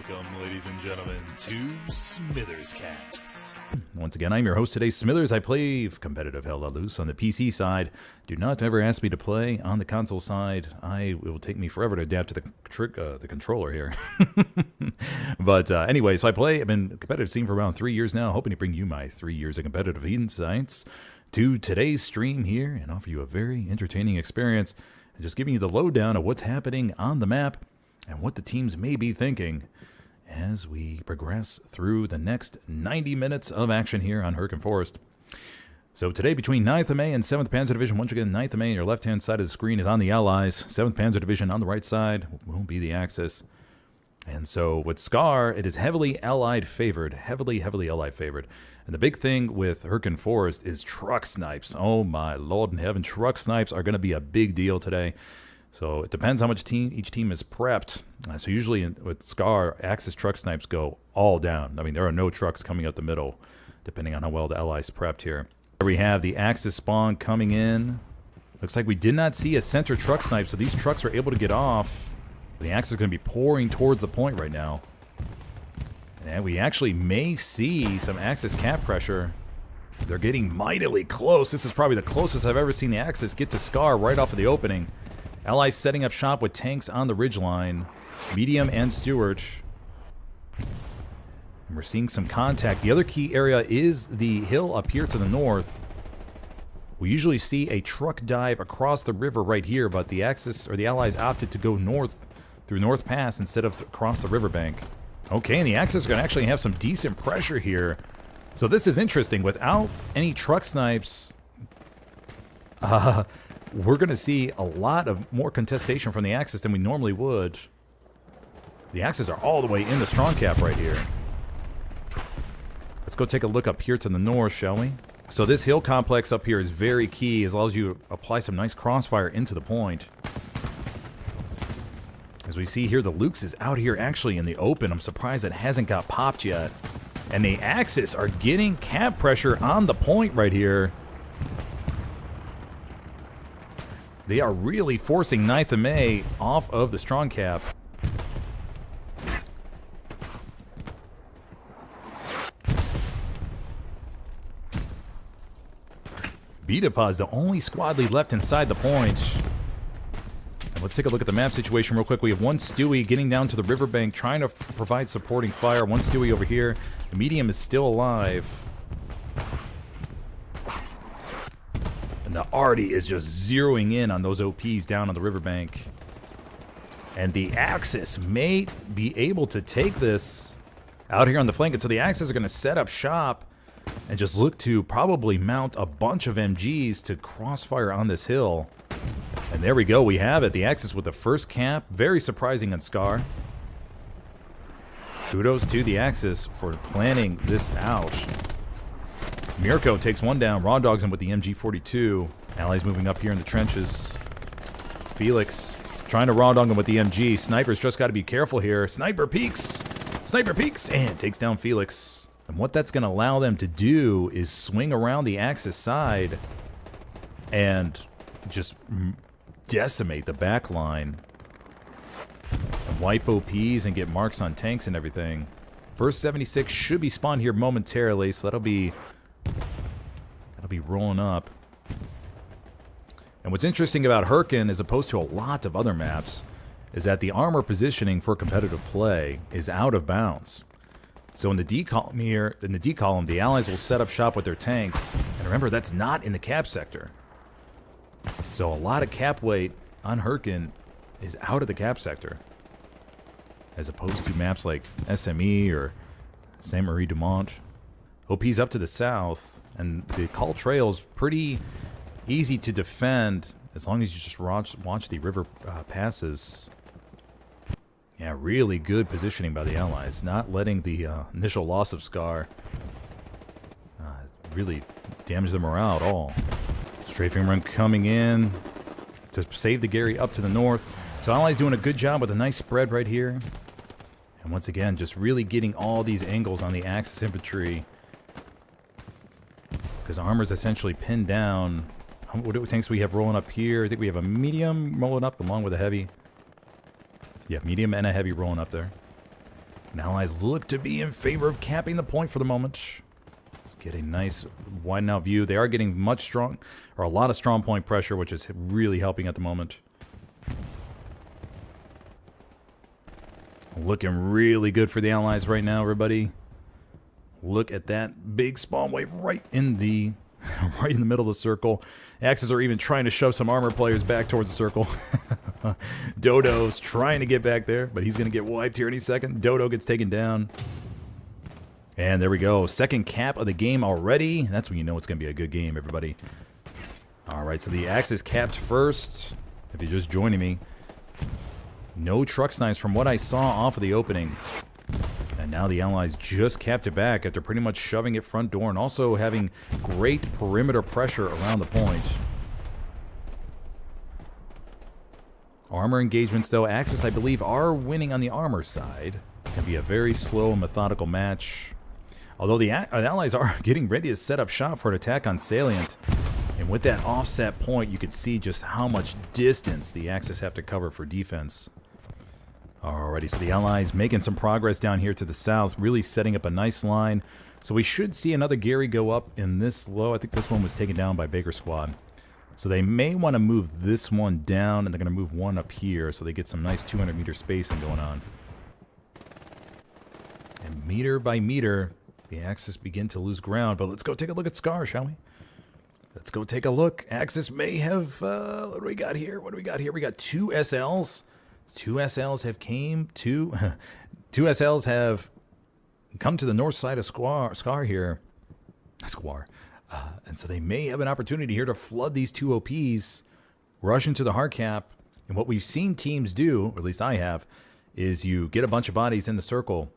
Welcome, ladies and gentlemen, to SmithersCast. Once again, I'm your host today, Smithers. I play competitive Hell Let Loose on the PC side. Do not ever ask me to play on the console side. It will take me forever to adapt to the controller here. But anyway, so I've been in the competitive scene for around 3 years now, hoping to bring you my 3 years of competitive insights to today's stream here and offer you a very entertaining experience and just giving you the lowdown of what's happening on the map and what the teams may be thinking as we progress through the next 90 minutes of action here on Hurricane Forest. So today, between 9th MA and 7th Panzer Division, once again, 9th MA on your left-hand side of the screen is on the Allies. 7th Panzer Division on the right side will be the Axis. And so with Scar, it is heavily Allied favored, heavily Allied favored. And the big thing with Hurricane Forest is truck snipes. Oh my Lord in heaven, truck snipes are going to be a big deal today. So it depends how much each team is prepped. So usually with Scar, Axis truck snipes go all down. I mean, there are no trucks coming out the middle, depending on how well the Allies prepped here. Here we have the Axis spawn coming in. Looks like we did not see a center truck snipe, so these trucks are able to get off. The Axis is going to be pouring towards the point right now. And we actually may see some Axis cap pressure. They're getting mightily close. This is probably the closest I've ever seen the Axis get to Scar right off of the opening. Allies setting up shop with tanks on the ridgeline, Medium and Stewart. And we're seeing some contact. The other key area is the hill up here to the north. We usually see a truck dive across the river right here, but the Axis or the Allies opted to go north through North Pass instead of across the riverbank. Okay, and the Axis are going to actually have some decent pressure here. So this is interesting. Without any truck snipes, we're going to see a lot of more contestation from the Axis than we normally would. The Axis are all the way in the strong cap right here. Let's go take a look up here to the north, shall we? So this hill complex up here is very key. It allows you to apply some nice crossfire into the point. As we see here, the Lukes is out here actually in the open. I'm surprised it hasn't got popped yet. And the Axis are getting cap pressure on the point right here. They are really forcing 9th MA off of the strong cap. Betapaw is the only squad lead left inside the point. And let's take a look at the map situation real quick. We have one Stewie getting down to the riverbank, trying to provide supporting fire. One Stewie over here. The Medium is still alive. And the Arty is just zeroing in on those OPs down on the riverbank. And the Axis may be able to take this out here on the flank. And so the Axis are going to set up shop and just look to probably mount a bunch of MGs to crossfire on this hill. And there we go. We have it. The Axis with the first cap. Very surprising on Scar. Kudos to the Axis for planning this out. Mirko takes one down. Raw dogs him with the MG42. Allies moving up here in the trenches. Felix trying to raw dog him with the MG. Sniper's just got to be careful here. Sniper peeks. Sniper peeks and takes down Felix. And what that's going to allow them to do is swing around the Axis side and just decimate the back line. And wipe OPs and get marks on tanks and everything. First 76 should be spawned here momentarily, so that'll be rolling up. And what's interesting about Hurricane, as opposed to a lot of other maps, is that the armor positioning for competitive play is out of bounds. So in the D column here, the Allies will set up shop with their tanks. And remember, that's not in the cap sector. So a lot of cap weight on Hurricane is out of the cap sector, as opposed to maps like SME or Saint Marie du Mont. OP's up to the south, and the Call Trail's pretty easy to defend as long as you just watch the river passes. Yeah, really good positioning by the Allies, not letting the initial loss of Scar really damage the morale at all. Strafing run coming in to save the Gary up to the north. So Allies doing a good job with a nice spread right here. And once again, just really getting all these angles on the Axis infantry, because armor's essentially pinned down. What tanks do we have rolling up here? I think we have a medium rolling up along with a heavy. Yeah, medium and a heavy rolling up there. And allies look to be in favor of capping the point for the moment. Let's get a nice widen out view. They are getting a lot of strong point pressure, which is really helping at the moment. Looking really good for the allies right now, everybody. Look at that big spawn wave right in the middle of the circle. Axes are even trying to shove some armor players back towards the circle. Dodo's trying to get back there, but he's going to get wiped here any second. Dodo gets taken down. And there we go. Second cap of the game already. That's when you know it's going to be a good game, everybody. All right, so the Axis capped first. If you're just joining me. No truck snipes from what I saw off of the opening. And now the Allies just capped it back after pretty much shoving it front door and also having great perimeter pressure around the point. Armor engagements, though. Axis, I believe, are winning on the armor side. It's going to be a very slow and methodical match. Although the Allies are getting ready to set up shop for an attack on Salient. And with that offset point, you could see just how much distance the Axis have to cover for defense. Alrighty, so the Allies making some progress down here to the south, really setting up a nice line. So we should see another Gary go up in this low. I think this one was taken down by Baker Squad. So they may want to move this one down, and they're going to move one up here so they get some nice 200-meter spacing going on. And meter by meter, the Axis begin to lose ground. But let's go take a look at Scar, shall we? Let's go take a look. Axis may have... what do we got here? What do we got here? We got two SLs. Two SLs have two SLs have come to the north side of Scar here. And so they may have an opportunity here to flood these two OPs, rush into the hard cap. And what we've seen teams do, or at least I have, is you get a bunch of bodies in the circle.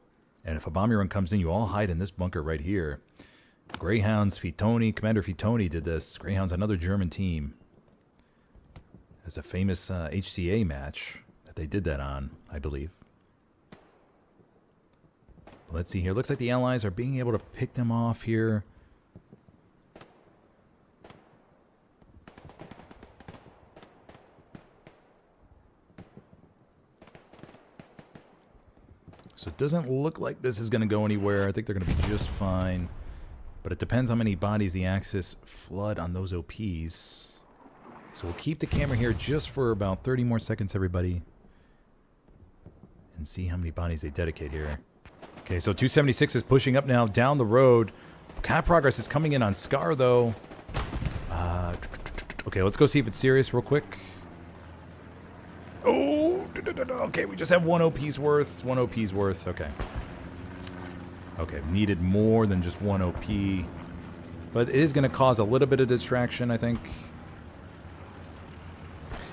And if a bombing run comes in, you all hide in this bunker right here. Greyhounds, Fitoni, Commander Fitoni did this. Greyhounds, another German team. There's a famous HCA match that they did that on, I believe. Let's see here. Looks like the Allies are being able to pick them off here. So it doesn't look like this is going to go anywhere. I think they're going to be just fine. But it depends how many bodies the Axis flood on those OPs. So we'll keep the camera here just for about 30 more seconds, everybody. And see how many bodies they dedicate here. Okay, so 276 is pushing up now down the road. Cap progress is coming in on Scar, though. Okay, let's go see if it's serious real quick. Oh, okay, we just have one OP's worth. One OP's worth, okay. Okay, needed more than just one OP. But it is going to cause a little bit of distraction, I think.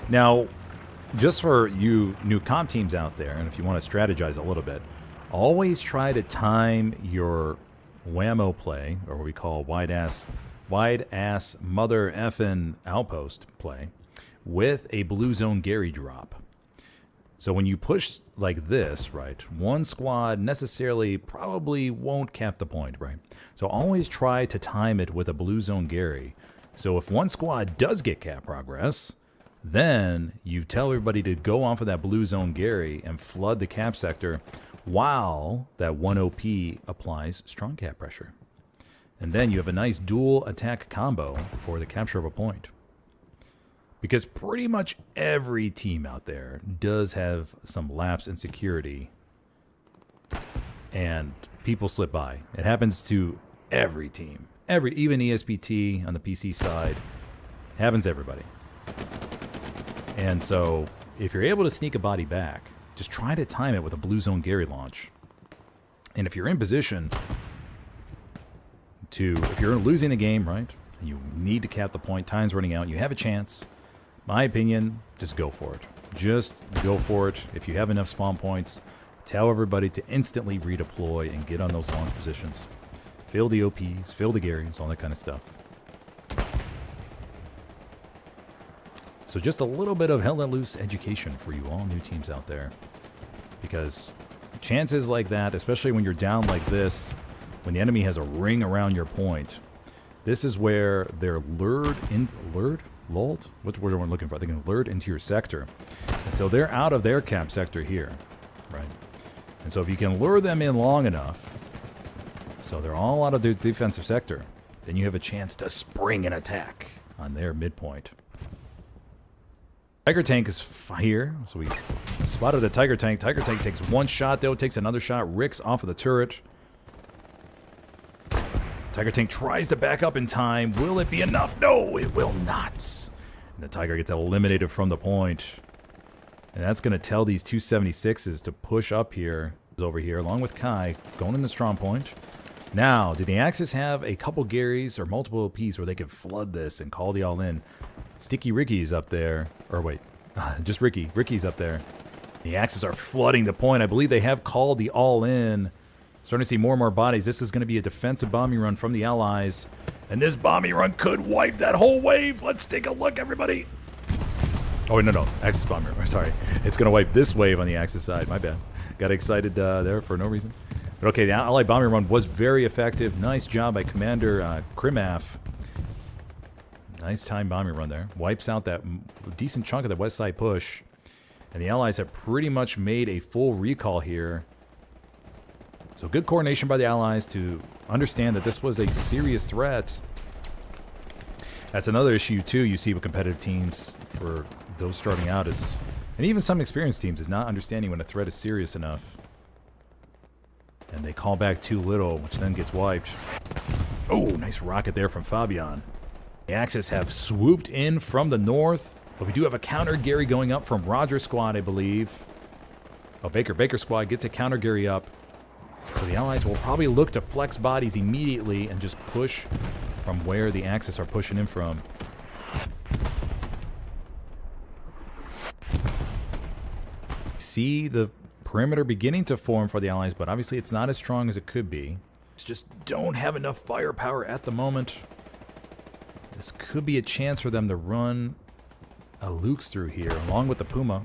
Now, just for you new comp teams out there, and if you want to strategize a little bit, always try to time your whammo play, or what we call wide-ass mother effin' outpost play, with a blue zone Gary drop. So when you push like this, right, one squad necessarily probably won't cap the point, right? So always try to time it with a blue zone Gary. So if one squad does get cap progress, then you tell everybody to go off of that blue zone Gary and flood the cap sector while that one OP applies strong cap pressure. And then you have a nice dual attack combo for the capture of a point. Because pretty much every team out there does have some lapse in security. And people slip by. It happens to every team. Even ESPT on the PC side. Happens to everybody. And so, if you're able to sneak a body back, just try to time it with a blue zone Gary launch. And if you're in position to, if you're losing the game, right, you need to cap the point, time's running out, you have a chance, my opinion, just go for it. Just go for it. If you have enough spawn points, tell everybody to instantly redeploy and get on those launch positions. Fill the OPs, fill the Garys, all that kind of stuff. So just a little bit of Hell Let Loose education for you all new teams out there. Because chances like that, especially when you're down like this, when the enemy has a ring around your point, this is where they're lulled? What's the word I'm looking for? They can lured into your sector. And so they're out of their cap sector here, right? And so if you can lure them in long enough, so they're all out of the defensive sector, then you have a chance to spring an attack on their midpoint. Tiger tank is here, so we spotted a tiger tank. Tiger tank takes one shot, though, takes another shot, ricks off of the turret. Tiger tank tries to back up in time. Will it be enough? No, it will not. And the tiger gets eliminated from the point. And that's going to tell these 276s to push up here, over here, along with Kai, going in the strong point. Now, did the Axis have a couple Garys or multiple Ps where they could flood this and call the all-in? Sticky Ricky's up there. Or wait, just Ricky. Ricky's up there. The Axis are flooding the point. I believe they have called the all-in. Starting to see more and more bodies. This is going to be a defensive bombing run from the Allies. And this bombing run could wipe that whole wave. Let's take a look, everybody. Oh, no. Axis bombing run. Sorry. It's going to wipe this wave on the Axis side. My bad. Got excited there for no reason. But okay, the Allied bombing run was very effective. Nice job by Commander Krimaf. Nice time bombing run there. Wipes out that decent chunk of the west side push. And the Allies have pretty much made a full recall here. So good coordination by the Allies to understand that this was a serious threat. That's another issue, too, you see with competitive teams for those starting out is, and even some experienced teams, is not understanding when a threat is serious enough. And they call back too little, which then gets wiped. Oh, nice rocket there from Fabian. The Axis have swooped in from the north, but we do have a counter Gary going up from Roger's squad, I believe. Oh, Baker's squad gets a counter Gary up. So the Allies will probably look to flex bodies immediately and just push from where the Axis are pushing in from. See the perimeter beginning to form for the Allies, but obviously it's not as strong as it could be. It's just don't have enough firepower at the moment. This could be a chance for them to run a Luke's through here, along with the Puma.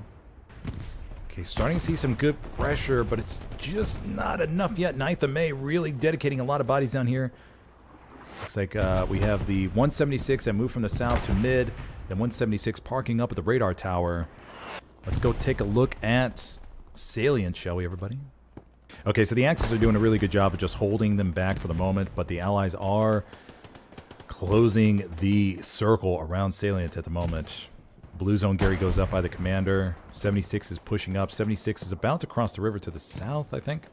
Okay, starting to see some good pressure, but it's just not enough yet. 9th of May really dedicating a lot of bodies down here. Looks like we have the 176 that moved from the south to mid, then 176 parking up at the radar tower. Let's go take a look at Salient, shall we, everybody? Okay, so the Axis are doing a really good job of just holding them back for the moment, but the Allies are closing the circle around Salient at the moment. Blue zone Gary goes up by the commander. 76 is pushing up. 76 is about to cross the river to the south, I think.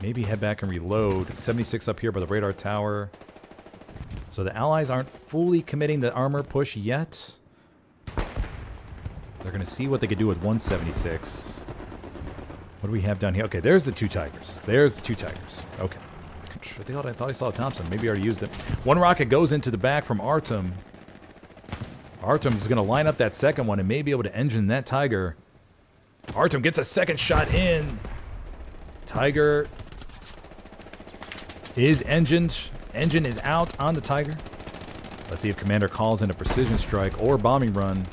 Maybe head back and reload. 76 up here by the radar tower. So the Allies aren't fully committing the armor push yet. They're going to see what they could do with 176. What do we have down here? Okay, there's the two Tigers. There's the two Tigers. Okay. I thought I saw a Thompson. Maybe I already used it. One rocket goes into the back from Artem. Artem is going to line up that second one and may be able to engine that Tiger. Artem gets a second shot in. Tiger is engined. Engine is out on the Tiger. Let's see if Commander calls in a precision strike or bombing run.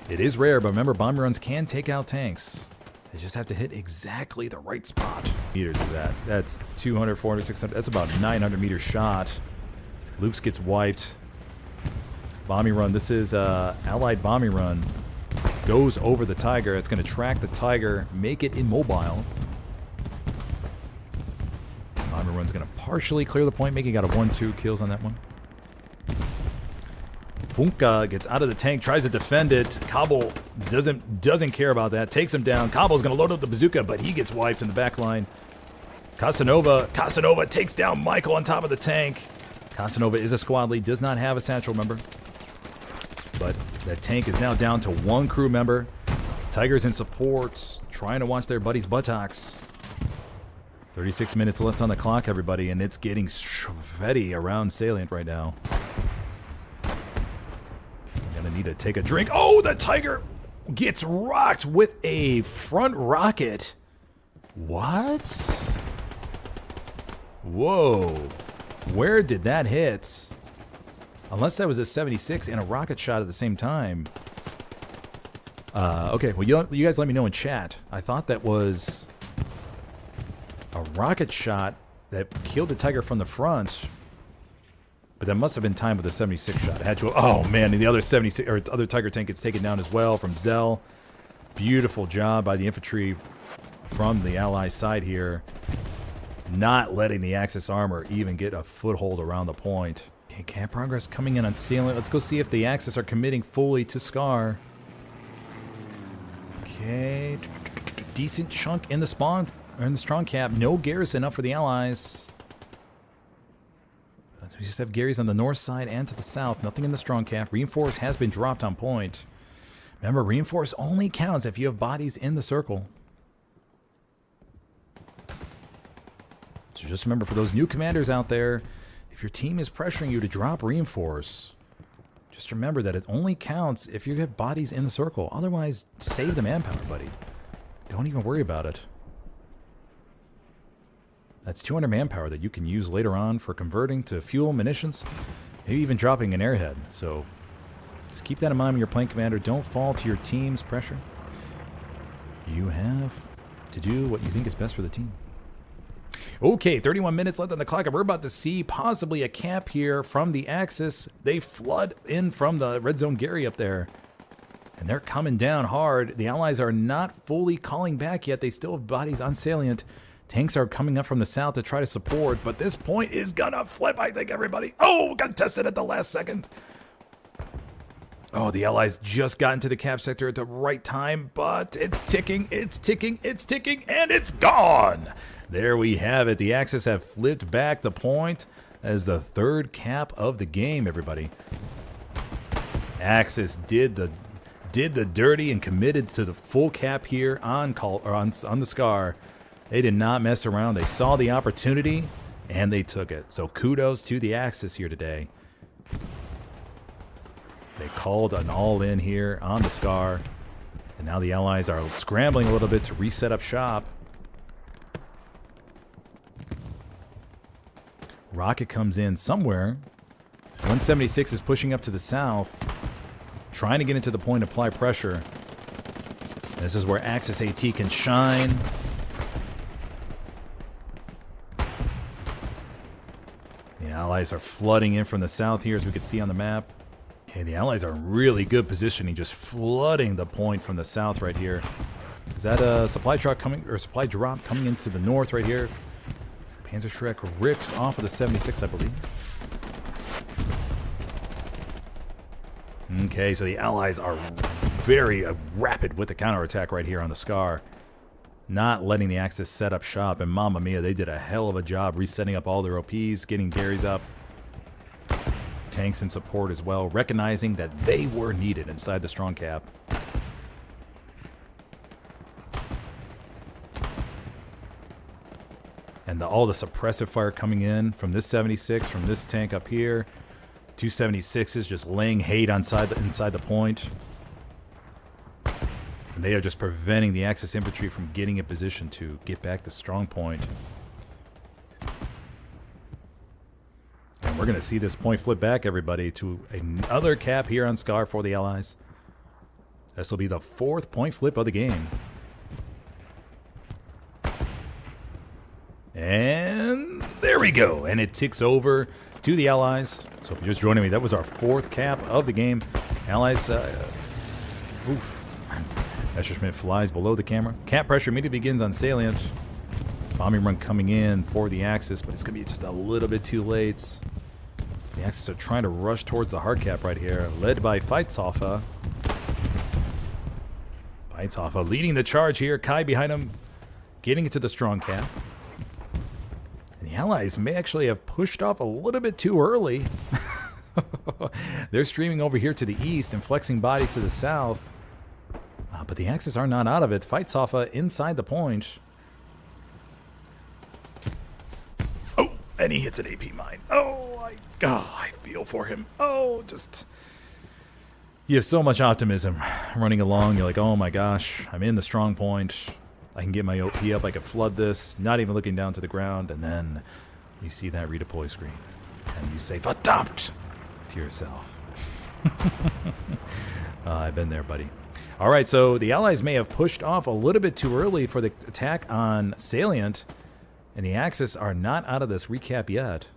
It is rare, but remember, bombing runs can take out tanks. They just have to hit exactly the right spot. Meters of that. That's 200, 400, 600. That's about 900 meter shot. Luke's gets wiped. Bombing run. This is Allied bombing run. Goes over the Tiger. It's going to track the Tiger, make it immobile. Bombing run's going to partially clear the point, making got a 1-2 kills on that one. Funka gets out of the tank, tries to defend it. Kabul doesn't care about that. Takes him down. Kabul's going to load up the bazooka, but he gets wiped in the back line. Casanova takes down Michael on top of the tank. Casanova is a squad lead, does not have a satchel member. But that tank is now down to one crew member. Tigers in support, trying to watch their buddies' buttocks. 36 minutes left on the clock, everybody, and it's getting sweaty around Salient right now. Gonna need to take a drink. Oh, the Tiger gets rocked with a front rocket. What? Whoa. Where did that hit? Unless that was a 76 and a rocket shot at the same time. Okay, well, you guys let me know in chat. I thought that was a rocket shot that killed the Tiger from the front. But that must have been timed with a 76 shot. It had to. Oh man, and the other 76 or other Tiger tank gets taken down as well from Zell. Beautiful job by the infantry from the Allied side here, not letting the Axis armor even get a foothold around the point. Okay, camp progress coming in on Salient. Let's go see if the Axis are committing fully to Scar. Okay, decent chunk in the spawn, or in the strong cap. No garrison up for the Allies. We just have Garys on the north side and to the south. Nothing in the strong cap. Reinforce has been dropped on point. Remember, reinforce only counts if you have bodies in the circle. So just remember, for those new commanders out there, if your team is pressuring you to drop reinforce, just remember that it only counts if you have bodies in the circle. Otherwise, save the manpower, buddy. Don't even worry about it. That's 200 manpower that you can use later on for converting to fuel, munitions, maybe even dropping an airhead. So just keep that in mind when you're playing commander. Don't fall to your team's pressure. You have to do what you think is best for the team. Okay, 31 minutes left on the clock, and we're about to see possibly a camp here from the Axis. They flood in from the red zone Gary up there, and they're coming down hard. The Allies are not fully calling back yet. They still have bodies on Salient. Tanks are coming up from the south to try to support, but this point is gonna flip, I think, everybody. Oh, got tested at the last second. Oh, the Allies just got into the cap sector at the right time, but it's ticking, it's ticking, it's ticking, and it's gone. There we have it. The Axis have flipped back the point as the third cap of the game, everybody. Axis did the dirty and committed to the full cap here on the Scar. They did not mess around. They saw the opportunity, and they took it. So kudos to the Axis here today. They called an all-in here on the Scar, and now the Allies are scrambling a little bit to reset up shop. Rocket comes in somewhere. 176 is pushing up to the south, trying to get into the point, apply pressure. This is where Axis AT can shine. The Allies are flooding in from the south here, as we can see on the map. Okay, the Allies are in really good positioning, just flooding the point from the south right here. Is that a supply truck coming, or supply drop coming into the north right here? Panzer Shrek rips off of the 76, I believe. Okay, so the Allies are very rapid with the counterattack right here on the Scar. Not letting the Axis set up shop, and mamma mia, they did a hell of a job resetting up all their OPs, getting Garys up. Tanks in support as well, recognizing that they were needed inside the strong cap. And all the suppressive fire coming in from this 76, from this tank up here. 276s just laying hate inside the point. And they are just preventing the Axis infantry from getting in position to get back to strong point. And we're going to see this point flip back, everybody, to another cap here on Scar for the Allies. This will be the fourth point flip of the game. And there we go. And it ticks over to the Allies. So if you're just joining me, that was our fourth cap of the game. Allies, oof. Messerschmitt flies below the camera. Cap pressure immediately begins on Salient. Bombing run coming in for the Axis, but it's going to be just a little bit too late. The Axis are trying to rush towards the hard cap right here, led by Feitshoffe. Feitshoffe leading the charge here. Kai behind him, getting into the strong cap. And the Allies may actually have pushed off a little bit too early. They're streaming over here to the east and flexing bodies to the south. But the Axis are not out of it. Feitshoffe inside the point. Oh, and he hits an AP mine. Oh, I feel for him. Oh, just... You have so much optimism running along. You're like, oh my gosh, I'm in the strong point. I can get my OP up. I can flood this. Not even looking down to the ground. And then you see that redeploy screen. And you say, "Verdammt!" to yourself. I've been there, buddy. All right, so the Allies may have pushed off a little bit too early for the attack on Salient, and the Axis are not out of this recap yet.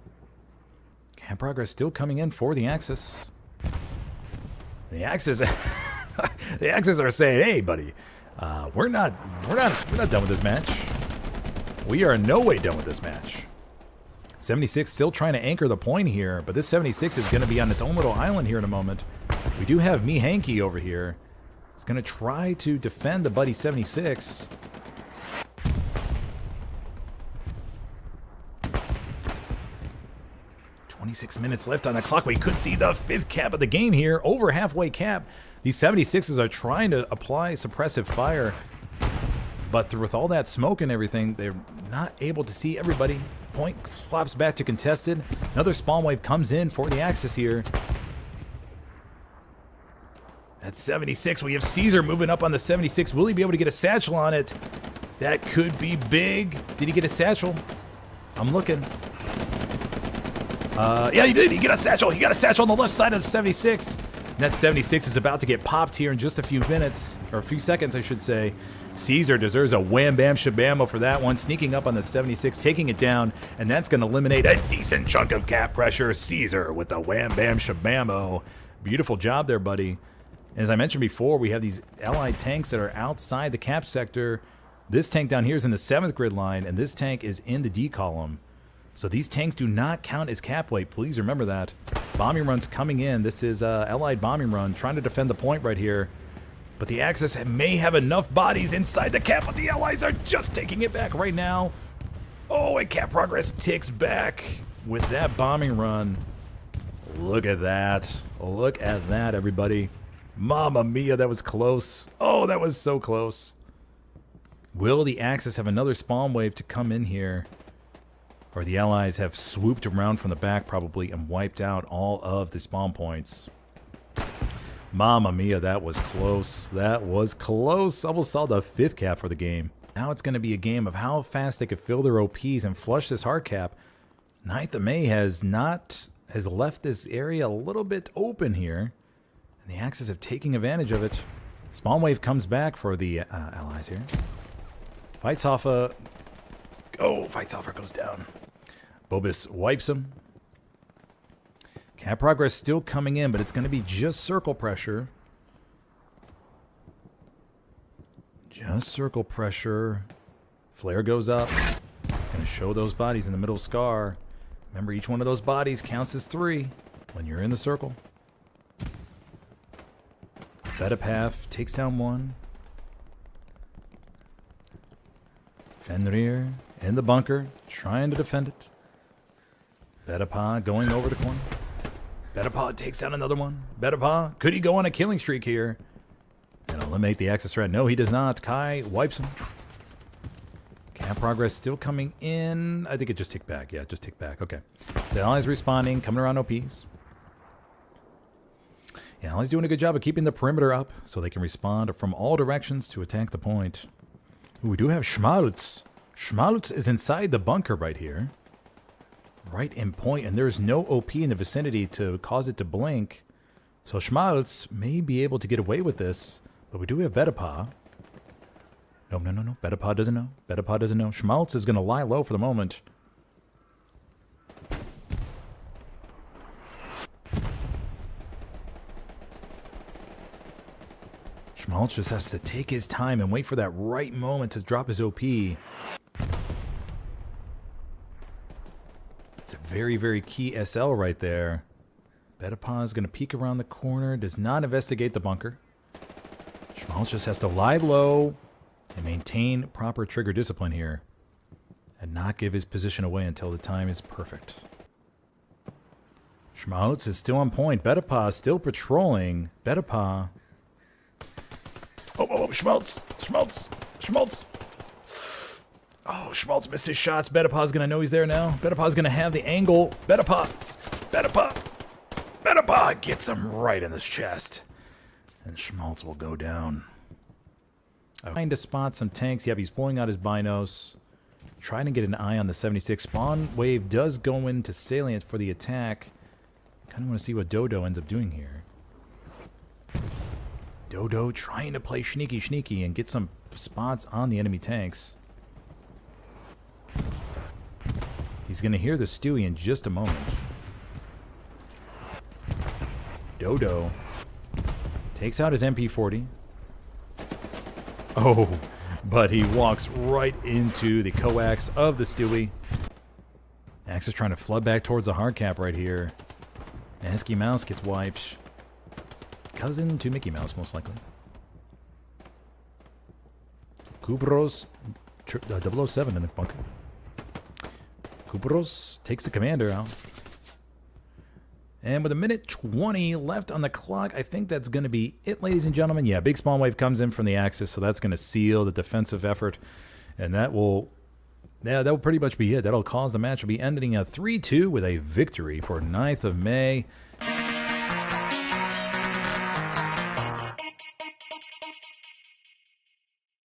Camp progress still coming in for the Axis. The Axis, the Axis are saying, "Hey, buddy, We're not done with this match. We are in no way done with this match. 76 still trying to anchor the point here, but this 76 is going to be on its own little island here in a moment. We do have me Hanky over here. He's going to try to defend the buddy 76. .26 left on the clock. We could see the 5th cap of the game here. Over halfway cap. These 76s are trying to apply suppressive fire, but with all that smoke and everything, they're not able to see everybody. Point flops back to contested. Another spawn wave comes in for the Axis here. That's 76. We have Caesar moving up on the 76. Will he be able to get a satchel on it? That could be big. Did he get a satchel? I'm looking. Yeah, he did. He got a satchel. He got a satchel on the left side of the 76. And that 76 is about to get popped here in just a few minutes, or a few seconds, I should say. Caesar deserves a wham bam shabamo for that one, sneaking up on the 76, taking it down, and that's going to eliminate a decent chunk of cap pressure. Caesar with the wham bam shabamo. Beautiful job there, buddy. As I mentioned before, we have these allied tanks that are outside the cap sector. This tank down here is in the 7th grid line, and this tank is in the D column. So these tanks do not count as cap weight. Please remember that. Bombing runs coming in. This is allied bombing run, trying to defend the point right here. But the Axis may have enough bodies inside the cap, but the Allies are just taking it back right now. Oh, and cap progress ticks back with that bombing run. Look at that. Look at that, everybody. Mamma mia, that was close. Oh, that was so close. Will the Axis have another spawn wave to come in here? Or the Allies have swooped around from the back probably and wiped out all of the spawn points. Mamma mia, that was close. That was close. Almost saw the 5th cap for the game. Now it's going to be a game of how fast they could fill their OPs and flush this hard cap. 9th of May has left this area a little bit open here. And the Axis have taken advantage of it. Spawn wave comes back for the Allies here. Feitshoffer. Oh, Feitshoffer goes down. Bobus wipes him. Cap progress still coming in, but it's going to be just circle pressure. Just circle pressure. Flare goes up. It's going to show those bodies in the middle of Scar. Remember, each one of those bodies counts as 3 when you're in the circle. Betapaf takes down 1. Fenrir in the bunker, trying to defend it. Betapaf going over the corner. Betapaf takes down another one. Betapaf, could he go on a killing streak here and eliminate the Axis threat? No, he does not. Kai wipes him. Cap progress still coming in. I think it just ticked back. Yeah, just ticked back. Okay. So the Allies responding, coming around OPs. Yeah, Allies doing a good job of keeping the perimeter up so they can respond from all directions to attack the point. Ooh, we do have Schmaltz. Schmaltz is inside the bunker right here. Right in point, and there's no OP in the vicinity to cause it to blink. So Schmaltz may be able to get away with this, but we do have Betapaf. No. Betapaf doesn't know. Betapaf doesn't know. Schmaltz is going to lie low for the moment. Schmaltz just has to take his time and wait for that right moment to drop his OP. It's a very, very key SL right there. Betapaf is going to peek around the corner, does not investigate the bunker. Schmaltz just has to lie low and maintain proper trigger discipline here and not give his position away until the time is perfect. Schmaltz is still on point. Betapaf still patrolling. Betapaf. Oh, Schmaltz. Oh, Schmaltz missed his shots. Betapaf's going to know he's there now. Betapaf's going to have the angle. Betapaf gets him right in his chest. And Schmaltz will go down. Trying to spot some tanks. Yep, he's pulling out his binos. Trying to get an eye on the 76. Spawn wave does go into Salient for the attack. Kind of want to see what Dodo ends up doing here. Dodo trying to play sneaky and get some spots on the enemy tanks. He's going to hear the Stewie in just a moment. Dodo takes out his MP40. Oh, but he walks right into the coax of the Stewie. Axe is trying to flood back towards the hard cap right here. Nasty Mouse gets wiped. Cousin to Mickey Mouse, most likely. Kubros 007 in the bunker. Kubros takes the commander out. And with 1:20 left on the clock, I think that's going to be it, ladies and gentlemen. Yeah, big spawn wave comes in from the Axis, so that's going to seal the defensive effort. And that will pretty much be it. That'll cause the match to be ending a 3-2 with a victory for 9th of May